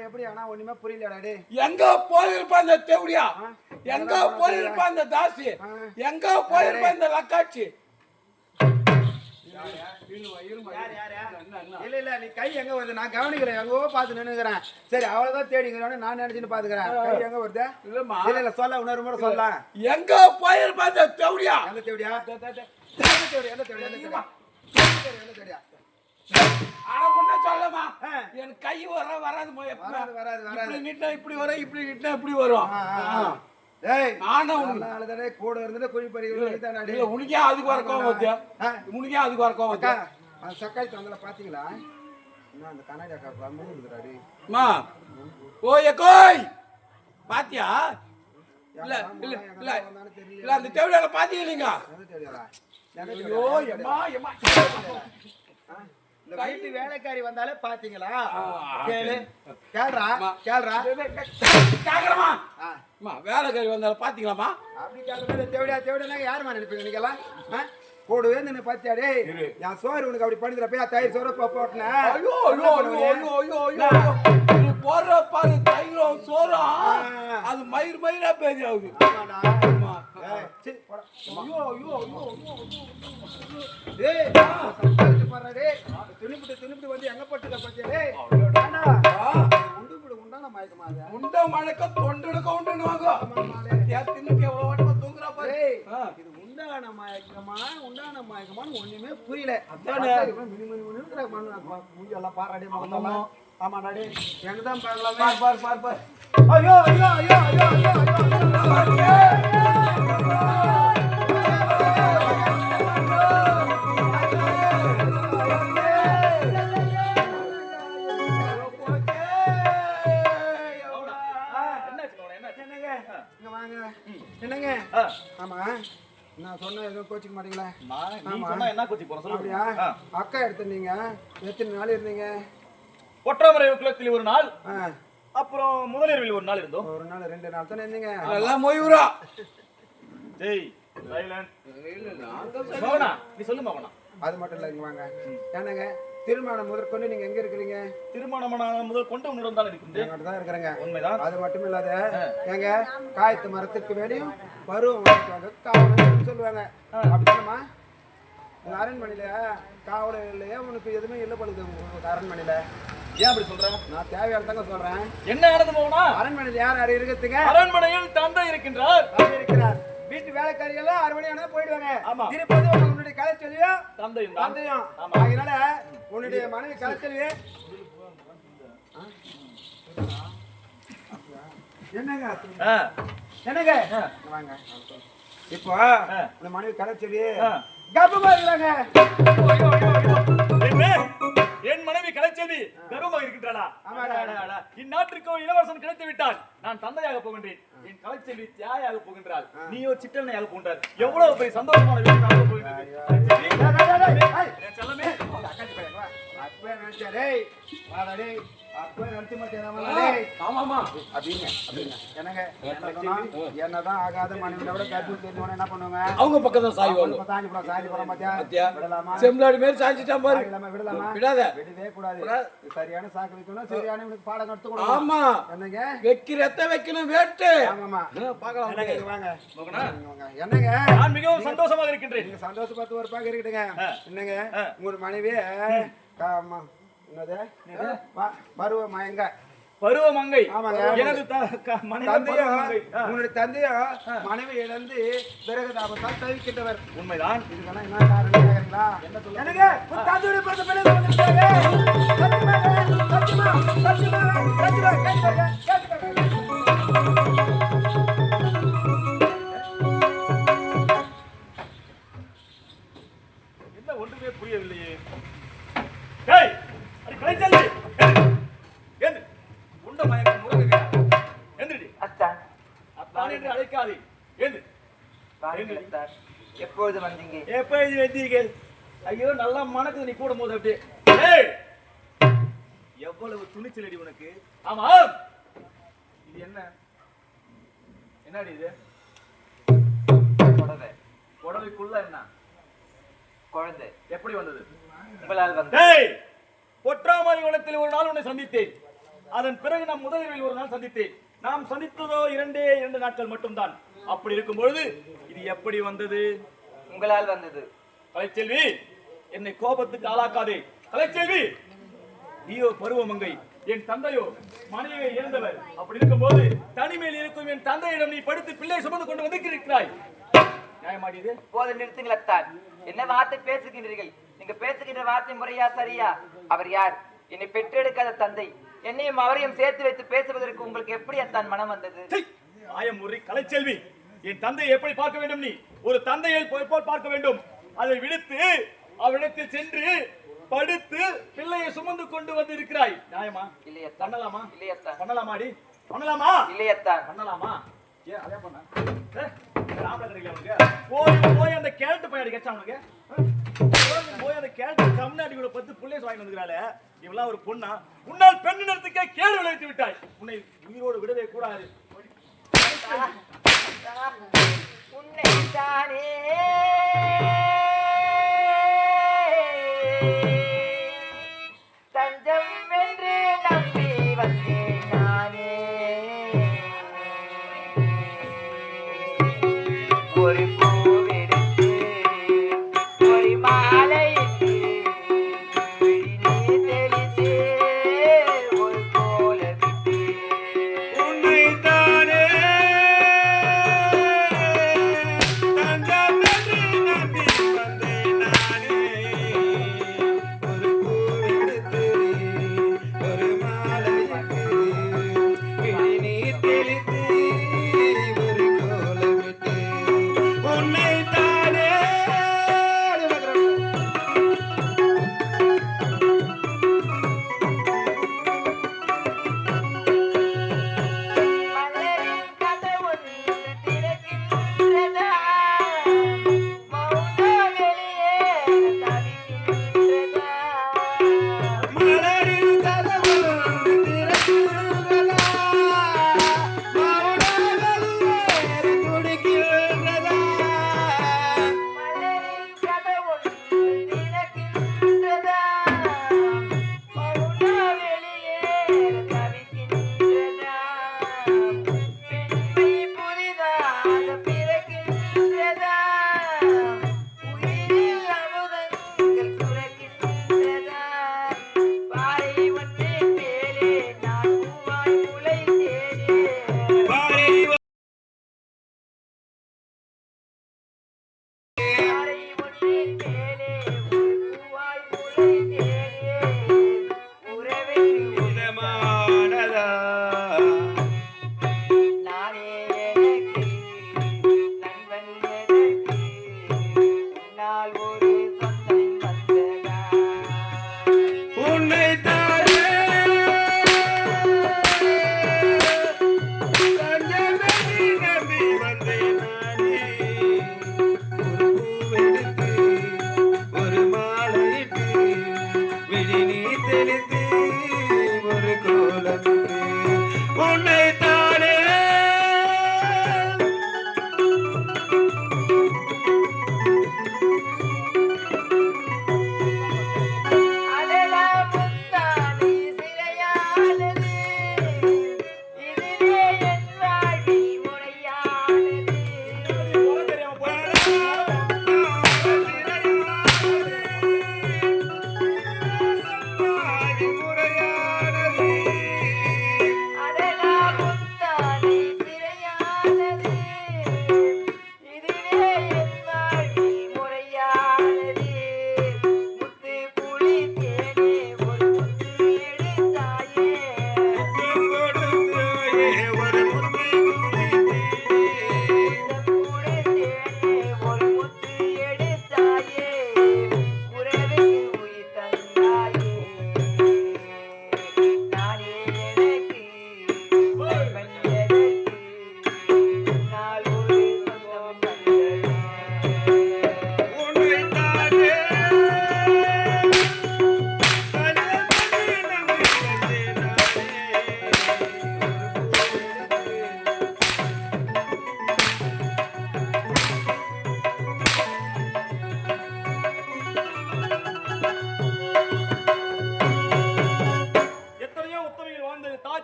எப்படி ஆனா ஒண்ணுமே புரியலடா டேய். எங்க போயிருப்பா இந்த தேவடியா? எங்க போயிருப்பா இந்த தாசி? எங்க போயிருப்பா இந்த லக்காட்சி? இல்ல நீ கை எங்க வருது நான் கவனிக்கிறேன். எங்கோ பார்த்து நின்னுக்கிறேன். சரி அவ்வளவுதான் தேடிக்கிறேன் நான் நினைச்சுன்னு பாத்துக்கிறேன். கை எங்க வருது? இல்லம்மா இல்ல சொல்ல இன்னொரு முறை சொல்ல. எங்க போயிருப்பா இந்த தேவடியா? எந்த தேவடியா? எந்த தேவடியா? சொல்லமா என் கை வராது வராது நீட்டா இப்படி வரும் இப்படி நீட்டா இப்படி வரும். கூட இருந்து குழி பறிக்க உனக்கே அதுக்கு வர கோவம் வச்சு உனக்கே அதுக்கு வர கோவம் வச்சா சக்காய் தந்தல பாத்தீங்களா? அந்த கர்நாடகா மா ஓய் கோய் பாத்தியா? இல்ல இல்ல இல்ல இல்ல அந்த தேவடியால பாத்தீங்க நீங்க? ஐயோ எம்மா எம்மா வீட்டு வேலைக்காரி வந்தாலே பாத்தீங்களா? கேள்றா கேக்குறமா வேலைக்காரி வந்தாலும் பாத்தீங்களாமா? அப்படி கேட்கறது தேவடியா யாருமா நினைப்பீங்க நீங்க எல்லாம்? கூடவே நின்று பாத்தியாடே என் சோறு உனக்கு அப்படி பண்ணிக்கிறப்ப தயிர் சோறு போட்டேன். ஐயோ ஐயோ ஐயோ ஐயோ ஐயோ நீ போடுற பாரு தயிரும் சோறும் அது மயிர் மயிரா பேதி ஆகுது. திணிப்பிட்டு வந்து எங்க பட்டுக்க பத்தியாடே உண்டான மயக்கமா உண்ட மழக்க தொண்டெடுக்க உண்டுவாங்க தின்னுக்கு எவ்வளவு வட்டமா தூங்குறா பாரு. இது உண்டான மயக்கமான்னு ஒண்ணுமே புரியல. எல்லாம் பாராடி ஆமா நாடி எங்கதான் பாக்கலாம் பார் ஐயோ ஐயோ ஐயோ ஐயோ ஐயோ என்னங்க? ஆமா நான் சொன்ன எதுவும் கோச்சிக்க மாட்டீங்களா? என்ன கோச்சிக்க போறேன் சொல்லுங்க. அக்கா எடுத்துனீங்க எத்தனை நாள் இருந்தீங்க? ஒற்றாமரை குளத்தில் ஒரு நாள், அப்புறம் முதலிரவில் ஒரு நாள் இருந்தோம். ஒரு நாள் 2 நாள் தானே இருந்தீங்க. எல்லாம் மொய்வுரா டேய் சைலண்ட் மகனா நீ சொல்லு மகனா. அது மட்டும் இல்ல இங்க வாங்க. என்னங்க திருமணம் முதற்கொண்டு நீங்க எங்க இருக்கிறீங்க? திருமணம் முதல் கொண்டு உன்னிடம் தான் இருக்கின்றேன். என்கிட்ட தான் இருக்கிறேங்க. உண்மைதான். அது மட்டும் இல்லாத எங்க காயத்து மரத்துக்கு வேலையும் பருவம் காவல் சொல்லுவாங்க. அப்படித்தானம்மா அரண்மனையில காவல் இல்லையா உனக்கு எதுவுமே இல்லை பழுது அரண்மனையில? ஏன் அப்படி சொல்ற? நான் தேவையான தாங்க சொல்றேன். என்ன நடந்து போனா? அரண்மனையில் யார் இருக்கிறதுங்க? அரண்மனையில் தந்தை இருக்கின்றார். இருக்கிறார். வீட்டு வேலைக்காரிகள் 6 மணி ஆனா போயிடுவாங்க. இருப்பது உன்னுடைய கலைச்செல்வியும் தந்தையும். அதனால உன்னுடைய மனைவி கலைச்செல்வி என்னங்க என்னங்க வாங்க. இப்போ இந்த மனைவி கலைச்செல்வி கர்ப்பமா இருக்கிறாங்க. என் மனைவி கலைச்செல்வி கர்ப்பமாக இருக்கின்றாளா? இந்நாட்டிற்கு இளவரசன் கிடைத்து விட்டால் நான் தந்தையாக போகின்றேன். என் கலைச்செல்வி தியாயாக போகின்றாள். நீயோ சிற்றனையாக போகின்றார். எவ்வளவு பெரிய சந்தோஷமான விஷயம் நடக்க போகின்றது. செல்லமே அப்பவே நினைச்சாரே அப்பவே நினைச்சு மாட்டேன். ஆமாமா அப்படின்னு என்னங்க என்னதான் ஆகாத மனைவியோட விட கருத்து தெரிஞ்சவன என்ன பண்ணுவாங்க? அவங்க பக்கம் தான் சாய்வாங்க. சாஞ்சி போற மாத்தியா விடலாமா? செம்லாடி மாதிரி சாஞ்சிட்டா பாரு. விடலாமா? விடவே கூடாது. சரியான சாக்கு வைக்கணும். சரியான இவனுக்கு பாடம் கத்து கொடுக்கணும். ஆமா என்னங்க வெக்கிறத வைக்கணும் வேட்டு. ஆமாமா பார்க்கலாம். என்னங்க வாங்க மகனா என்னங்க நான் மிகவும் சந்தோஷமாக இருக்கின்றேன். நீங்க சந்தோஷப்பட்டு ஒரு பாக்க இருக்கட்டுங்க. என்னங்க உங்க மனைவி என்னது பருவமங்கை. எனது உன்னுடைய தந்தையும் மனைவி இழந்து விறகுதாபத்தால் தவிக்கின்றவர். உண்மைதான். இதுக்கெல்லாம் என்ன காரணங்களா? என்னங்க தந்தையுடைய பிறந்த பிள்ளை என்ன ஒன்றுமே புரியவில்லையே. டேய் அடி கலைச்செல்வி ஏந்து உண்ட மயக்கம் முருகங்க ஏந்திரடி. அத்தான் அத்தான் என்று அழைக்காதே. ஏந்து எப்போது வந்தீங்க? எப்போது வந்தீர்கள்? ஐயோ நல்லா மணக்குது நீ கூடும் போது அப்படியே. டேய் எவ்வளவு துணிச்சலடி உனக்கு. ஆமா இது என்ன என்னடி இது? புடவைக்குள்ள என்ன குழந்தை எப்படி வந்தது? உங்களால் வந்து. டேய் ஒற்றாமரை குளத்தில் ஒரு நாள் உன்னை சந்தித்தேன். அதன் பிறகு நாம் முதலில் ஒரு நாள் சந்தித்தேன். நாம் சந்தித்ததோ இரண்டு நாட்கள் மட்டும்தான். அப்படி இருக்கும் பொழுது இது எப்படி வந்தது? உங்களால் வந்தது. கலைச்செல்வி, என்னை கோபத்துக்கு ஆளாக்காதே. கலைச்செல்வி, நீயோ பருவமங்கை, என் தந்தையோ மனைவியை இழந்தவர். அப்படி இருக்கும்போது தனிமையில் இருக்கும் என் தந்தையிடம் நீ படுத்து பிள்ளை சுமந்து கொண்டு வந்திருக்கிறாய். நியாயமாடியது? போது நிறுத்துங்களத்தான். என்ன வார்த்தை பேசுகின்றீர்கள்? நீங்க பேசுகின்ற வார்த்தை முறையா சரியா? அவர் யார்? என்னை பெற்றெடுக்காத தந்தை. என்னையும் அவரையும் சேர்த்து வைத்து பேசுவதற்கு உங்களுக்கு எப்படி அத்தான் மனம் வந்தது? ஆயமுறை கலைச்செல்வி, என் தந்தையை எப்படி பார்க்க வேண்டும்? நீ ஒரு தந்தையை போல் பார்க்க வேண்டும். அதை விடுத்து அவரிடத்தில் சென்று படுத்து பிள்ளையை சுமந்து கொண்டு வந்து இருக்கிறாய். நியாயமா? இல்லையத்தான். பண்ணலாமா? இல்லையத்தான். பண்ணலாமாடி? பண்ணலாமா? இல்லையத்தான். பண்ணலாமா? ஏன் அதே பண்ண? ராமல கடையில அவனுக்கு போய் அந்த கேரட் பையடி கெச்சா அவனுக்கு போய் அந்த கேரட் கம்னாடி கூட 10 புள்ளைய வாங்கி வந்துக்கிறாளே, இவெல்லாம் ஒரு பொண்ணா? உன்னால் பெண் நிறத்துக்கே கேடு விளைவித்து விட்டாய். உன்னை உயிரோடு விடவே கூடாது. உன்னை தானே தஞ்சம் என்று நம்பி வந்தேன் நானே. ஒரு பூவெடுத்து ஒரு மாலையிட்டு விழி தெளித்து ஒரு கோலமிட்டு உன்னை தானே தஞ்சம் என்று நம்பி வந்தேன் நானே. ஒரு பூவெடுத்து ஒரு மாலையிட்டு விழி நீர் தெளித்து ஒரு கோலமிட்டு உன்னை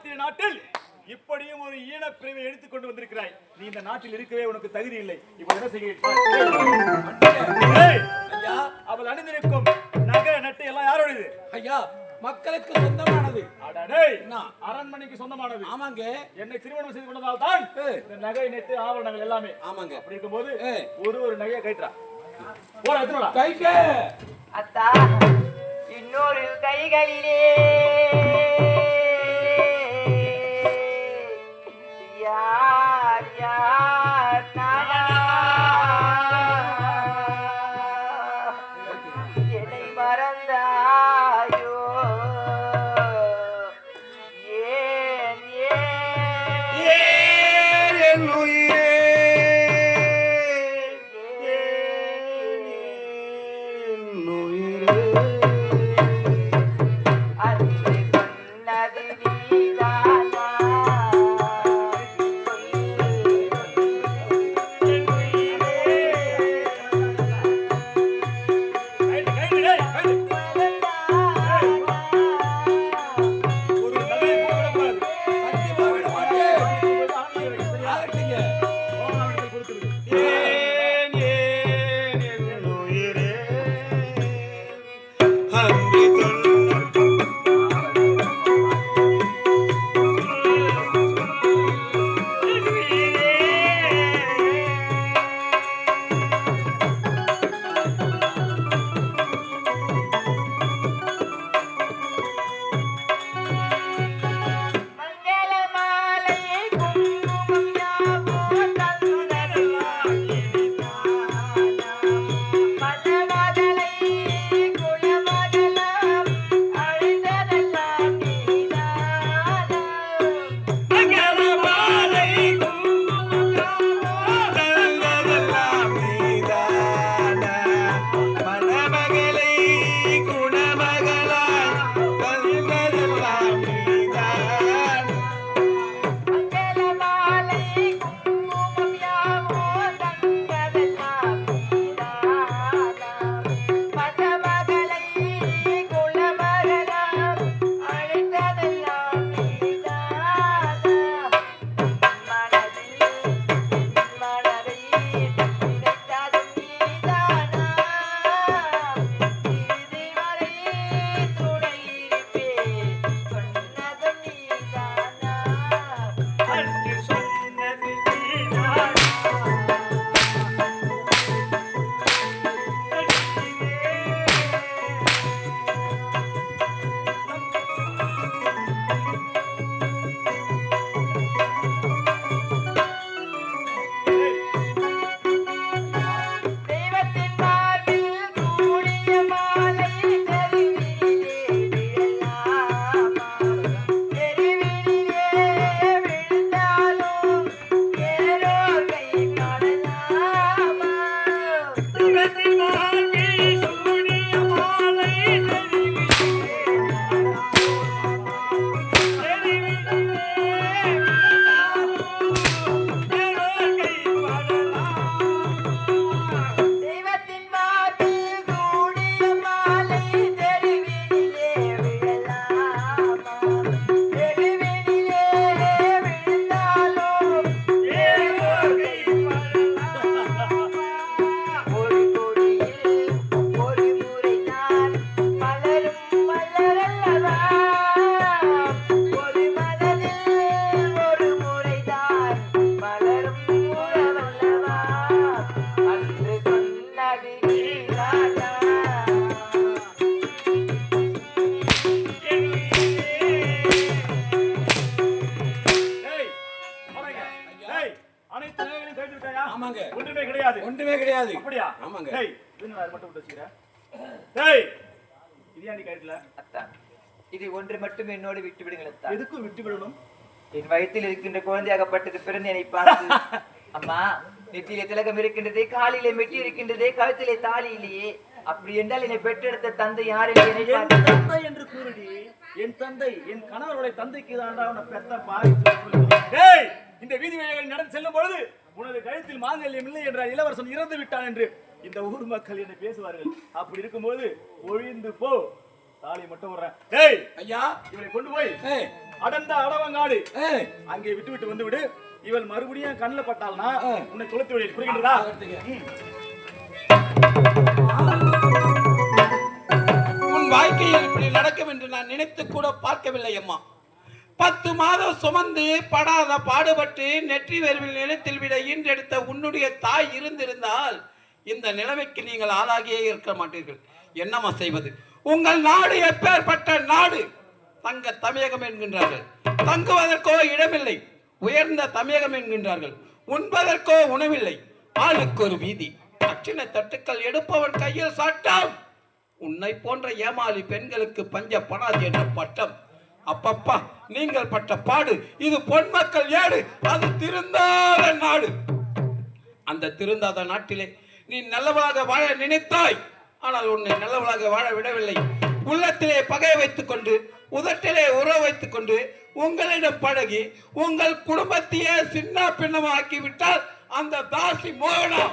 சாத்திய நாட்டில் இப்படியும் ஒரு ஈனப்பிரிவை எடுத்துக் கொண்டு வந்திருக்கிறாய். நீ இந்த நாட்டில் இருக்கவே உனக்கு தகுதி இல்லை. இப்ப என்ன செய்ய? ஐயா, அவள் அணிந்திருக்கும் நகை நட்டு எல்லாம் யாரோடது? ஐயா, மக்களுக்கு சொந்தமானது. அரண்மனைக்கு சொந்தமானது. ஆமாங்க. என்னை திருமணம் செய்து கொண்டதால் தான் இந்த நகை நட்டு ஆபரணங்கள் எல்லாமே. ஆமாங்க. அப்படி இருக்கும்போது ஒரு நகையை கைட்டா போற எடுத்துடா. கைக்க அத்தா, இன்னொரு கைகளிலே யார் யார் என்னை மறந்தாயோ? ஏன் ஏன் என் உயிரே என் உயிரே அன்று சொன்னது நீதானா? ஒன்றுமே கிடையாது. அப்படியா? ஆமாங்க. டேய் இதுன்னு அது மட்டும் விட்டு வச்சிர. டேய் இது ஏன்டி கைட்ல? அத்தா, இது ஒன்று மட்டும் என்னோடு விட்டு விடுங்கள் அத்தா. எதுக்கு விட்டு விடணும்? என் வயிற்றில் இருக்கின்ற குழந்தையாகப்பட்டது பிறந்து என்னை பார்த்து, அம்மா நெற்றியிலே திலகம் இருக்கின்றதே, காலிலே மெட்டி இருக்கின்றதே, கழுத்திலே தாலி இல்லையே, அப்படி என்றால் என்னை பெற்றெடுத்த தந்தை யார் என்று என்னை என் தந்தை என்று கூறுடி. என் தந்தை என் கணவருடைய தந்தைக்கு தான்டா உன்னை பெத்த பாவி. டேய் இந்த வீதி வழியாக நடந்து செல்லும் பொழுது உனது கழுத்தில் மாங்கல்யம் இல்லை என்றால் இளவரசன் இறந்து விட்டான் என்று இந்த ஊர் மக்கள் என்னை பேசுவார்கள். அப்படி இருக்கும்போது ஒழிந்து போ. தாலி மட்டும் விடுறேன். டேய் ஐயா இவளை கொண்டு போய் ஏய் அடர்ந்த அடவங்காடு ஏய் அங்கே விட்டு வந்து விடு. இவள் மறுபடியும் கண்ணுல பட்டாள்னா உன்னை துளைத்து விடு. புரியுதுடா? உன் வாழ்க்கையில் இப்படி நடக்கும் என்று நான் நினைத்து கூட பார்க்கவில்லை அம்மா. 10 மாதம் சுமந்து படாத பாடுபட்டு நெற்றி வெறுவில் நிலத்தில் விட ஈன்றெடுத்த உன்னுடைய தாய் இருந்திருந்தால் இந்த நிலைமைக்கு நீங்கள் ஆளாகியே இருக்க மாட்டீர்கள். என்னம்மா செய்வது? உங்கள் நாடு எப்பேற்பட்ட நாடு? தங்க தமிழகம் என்கின்றார்கள், தங்குவதற்கோ இடமில்லை. உயர்ந்த தமிழகம் என்கின்றார்கள், உண்பதற்கோ உணவில்லை. ஆளுக்கு ஒரு வீதி, அச்சின தட்டுக்கள் எடுப்பவன் கையில் சட்டம். உன்னை போன்ற ஏமாளி பெண்களுக்கு பஞ்ச பணாதி என்ற பட்டம். அப்பப்பா நீங்கள் பட்ட பாடு, இது பொன்மக்கள் ஏடு, அது திருந்தாத நாடு. அந்த திருந்தாத நாட்டிலே நீ நல்லவளாக வாழ நினைத்தாய், ஆனால் உன்னை நல்லவளாக வாழ விடவில்லை. உள்ளத்திலே பகை வைத்துக் கொண்டு, உதட்டிலே உறவு வைத்துக் கொண்டு, உங்களிடம் பழகி உங்கள் குடும்பத்தையே சின்ன பின்னமாக்கி விட்டால் அந்த தாசி மோகனா.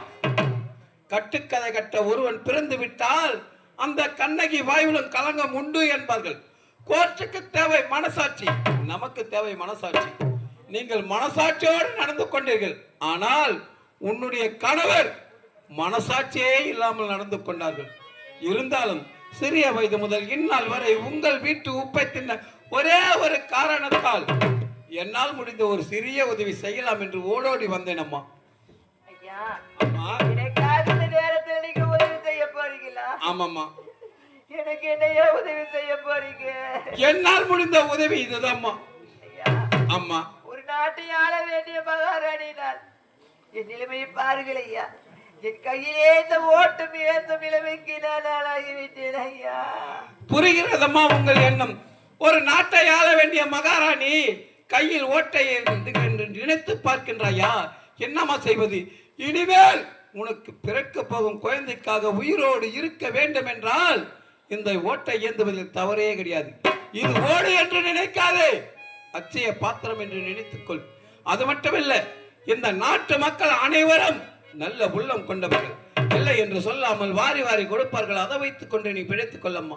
கட்டுக்கதை கட்ட ஒருவன் பிறந்து விட்டால் அந்த கண்ணகி வாயுவிலும் கலங்கம் உண்டு என்பார்கள். கோர்ட்டுக்கு தேவை மனசாட்சி, நமக்கு தேவை மனசாட்சி. நீங்கள் மனசாட்சியோடு நடந்து கொண்டீர்கள், ஆனால் உன்னுடைய கணவர் மனசாட்சியே இல்லாமல் நடந்து கொண்டார்கள். இருந்தாலும் சிறிய வயது முதல் இந்நாள் வரை உங்கள் வீட்டு உப்பை தின்ன ஒரே ஒரு காரணத்தால் என்னால் முடிந்த ஒரு சிறிய உதவி செய்யலாம் என்று ஓடோடி வந்தேன் அம்மா. ஐயா, அம்மா எனக்காக இந்த நேரத்தில் நீங்க உதவி செய்ய போறீங்களா? ஆமாம்மா. எனக்கு என்னையா உதவி செய்ய போறீங்க? என்னால் முடிந்த உதவி இதுதான்மா. ஐயா, அம்மா ஒரு நாட்டை ஆள வேண்டிய மகாராணி நான். என் நிலைமையை பாருங்கள் ஐயா. என் கையிலே இந்த ஓட்டம் ஏந்தும் நிலைமைக்கு நான் ஆளாகிவிட்டேன் ஐயா. புரிகிறதம்மா உங்கள் எண்ணம். ஒரு நாட்டை ஆள வேண்டிய மகாராணி கையில் ஓட்டை என்று நினைத்து பார்க்கின்றாயா? என்னம்மா செய்வது? இனிமேல் உனக்கு பிறக்க போகும் குழந்தைக்காக உயிரோடு இருக்க வேண்டும் என்றால் இந்த ஓட்டை ஏந்துவதில் தவறே கிடையாது. இது ஓடு என்று நினைக்காதே, அச்சய பாத்திரம் என்று நினைத்துக்கொள். அது மட்டுமில்ல, இந்த நாட்டு மக்கள் அனைவரும் நல்ல உள்ளம் கொண்டவர்கள். இல்லை என்று சொல்லாமல் வாரி வாரி கொடுப்பார்கள். அதை வைத்துக் கொண்டு நீ பிழைத்துக் கொள்ளம்மா.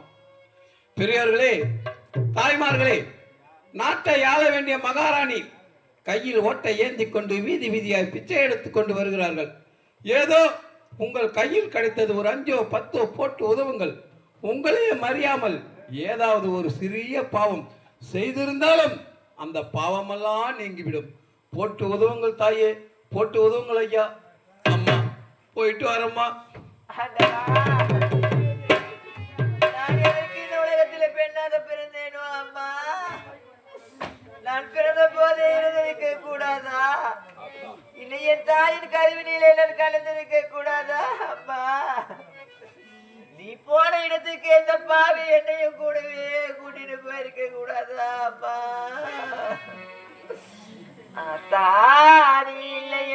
பெரியவர்களே, தாய்மார்களே, நாட்டை ஆள வேண்டிய மகாராணி கையில் ஓட்டை ஏந்தி கொண்டு வீதி வீதியாய் பிச்சை எடுத்துக் கொண்டு வருகிறார்கள். ஏதோ உங்கள் கையில் கிடைத்தது ஒரு 5 or 10 போட்டு உதவுங்கள். உங்களையே அறியாமல் ஏதாவது ஒரு சிறிய பாவம் செய்திருந்தாலும் அந்த பாவமெல்லாம் நீங்கிவிடும். போட்டு உதவுங்கள் தாயே, போட்டு உதவுங்கள் ஐயா. அம்மா போயிட்டு வரம்மா. நான் எதற்கு இந்த உலகத்திலே பெண்ணாக பிறந்தேனோ அம்மா? நான் பிறந்த போதே இருந்திருக்க கூடாதா? இல்லை என் தாயின் கருவினிலே நான் கலந்திருக்க கூடாதா அம்மா? நீ போன இடத்துக்கு எந்த பாவி என்னையும் கூடவே கூட்டிட்டு போயிருக்க கூடாதா அம்மா? நீ இல்லை